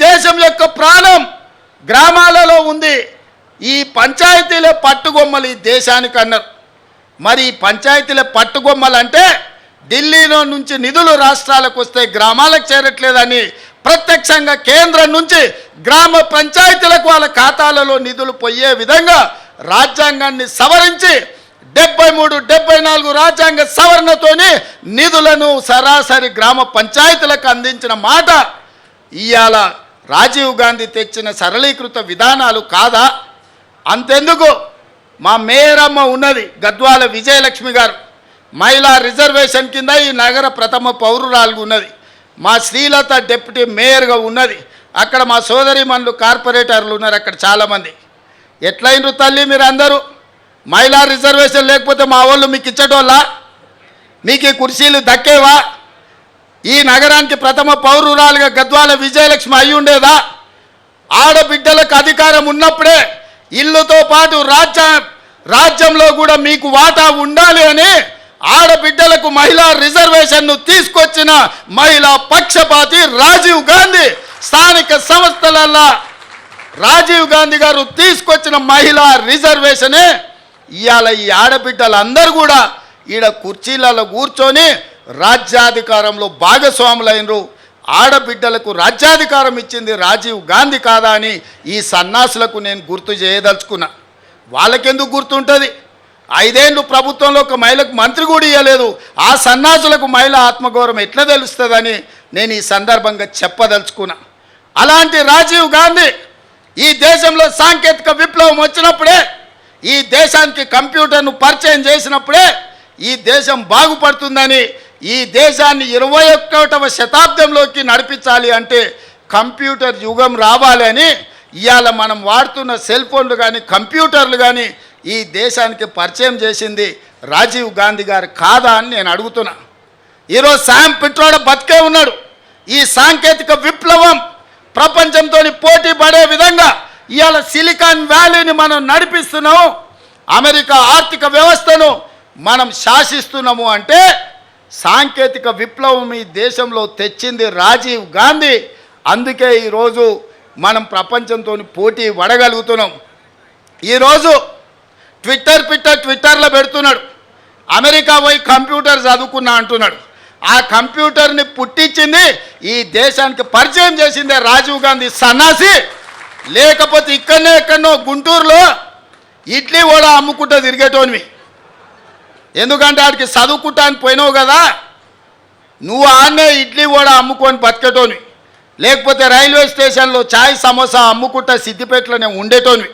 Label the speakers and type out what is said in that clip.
Speaker 1: దేశం యొక్క ప్రాణం గ్రామాలలో ఉంది. ఈ పంచాయతీలే పట్టుగొమ్మలు ఈ దేశానికి అన్నారు. మరి ఈ పంచాయతీలే పట్టుగొమ్మలు అంటే ఢిల్లీలో నుంచి నిధులు రాష్ట్రాలకు వస్తే గ్రామాలకు చేరట్లేదని ప్రత్యక్షంగా కేంద్రం నుంచి గ్రామ పంచాయతీలకు వాళ్ళ ఖాతాలలో నిధులు పోయే విధంగా రాజ్యాంగాన్ని సవరించి 73, 74 రాజ్యాంగ సవరణతోని నిధులను సరాసరి గ్రామ పంచాయతీలకు అందించిన మాట ఇవాళ రాజీవ్ గాంధీ తెచ్చిన సరళీకృత విధానాలు కాదా? అంతెందుకు మా మేయరమ్మ ఉన్నది గద్వాల విజయలక్ష్మి గారు, మహిళా రిజర్వేషన్ కింద ఈ నగర ప్రథమ పౌరురాలు ఉన్నది. మా శ్రీలత డిప్యూటీ మేయర్గా ఉన్నది. అక్కడ మా సోదరిమణులు కార్పొరేటర్లు ఉన్నారు అక్కడ చాలామంది. ఎట్లయినరు తల్లి మీరు అందరూ? మహిళా రిజర్వేషన్ లేకపోతే మా వాళ్ళు మీకు ఇచ్చటోళ్ళ? మీకు ఈ కుర్చీలు దక్కేవా? ఈ నగరానికి ప్రథమ పౌరురాలుగా గద్వాల విజయలక్ష్మి అయి ఉండేదా? ఆడబిడ్డలకు అధికారం ఉన్నప్పుడే ఇల్లుతో పాటు రాజ్యంలో కూడా మీకు వాటా ఉండాలి అని ఆడబిడ్డలకు మహిళా రిజర్వేషన్ను తీసుకొచ్చిన మహిళా పక్షపాతి రాజీవ్ గాంధీ. స్థానిక సంస్థలల్లో రాజీవ్ గాంధీ గారు తీసుకొచ్చిన మహిళా రిజర్వేషనే ఇవాళ ఈ ఆడబిడ్డలందరూ కూడా ఈడ కుర్చీలలో కూర్చొని రాజ్యాధికారంలో భాగస్వాములైనరు. ఆడబిడ్డలకు రాజ్యాధికారం ఇచ్చింది రాజీవ్ గాంధీ కాదా అని ఈ సన్నాసులకు నేను గుర్తు చేయదలుచుకున్నా. వాళ్ళకెందుకు గుర్తుంటుంది? 5 ఏళ్ళు ప్రభుత్వంలో ఒక మహిళకు మంత్రి కూడా ఇవ్వలేదు. ఆ సన్నాసులకు మహిళ ఆత్మగౌరవం ఎట్లా తెలుస్తుందని నేను ఈ సందర్భంగా చెప్పదలుచుకున్నా. అలాంటి రాజీవ్ గాంధీ ఈ దేశంలో సాంకేతిక విప్లవం వచ్చినప్పుడే, ఈ దేశానికి కంప్యూటర్ను పరిచయం చేసినప్పుడే ఈ దేశం బాగుపడుతుందని, ఈ దేశాన్ని 21వ శతాబ్దంలోకి నడిపించాలి అంటే కంప్యూటర్ యుగం రావాలి అని ఇవాళ మనం వాడుతున్న సెల్ ఫోన్లు కానీ కంప్యూటర్లు కానీ ఈ దేశానికి పరిచయం చేసింది రాజీవ్ గాంధీ గారు కాదా అని నేను అడుగుతున్నా. ఈరోజు శామ్ పిట్రోడా బతికే ఉన్నాడు. ఈ సాంకేతిక విప్లవం ప్రపంచంతో పోటీ పడే విధంగా ఇవాళ సిలికాన్ వ్యాలీని మనం నడిపిస్తున్నాము, అమెరికా ఆర్థిక వ్యవస్థను మనం శాసిస్తున్నాము అంటే సాంకేతిక విప్లవం ఈ దేశంలో తెచ్చింది రాజీవ్ గాంధీ. అందుకే ఈరోజు మనం ప్రపంచంతో పోటీ పడగలుగుతున్నాం. ఈరోజు ట్విట్టర్లో పెడుతున్నాడు, అమెరికా పోయి కంప్యూటర్ చదువుకున్నా అంటున్నాడు. ఆ కంప్యూటర్ని పుట్టించింది ఈ దేశానికి పరిచయం చేసిందే రాజీవ్ గాంధీ సన్నాసి. లేకపోతే ఎక్కడో గుంటూరులో ఇడ్లీ కూడా అమ్ముకుంటూ తిరిగేటోనివి. ఎందుకంటే ఆడికి చదువుకుంటానికి పోయినావు కదా, నువ్వు ఆన్నే ఇడ్లీ కూడా అమ్ముకొని బతికేటోనివి. లేకపోతే రైల్వే స్టేషన్లో చాయ్ సమోసా అమ్ముకుంటా సిద్దిపేటలోనే ఉండేటోనివి.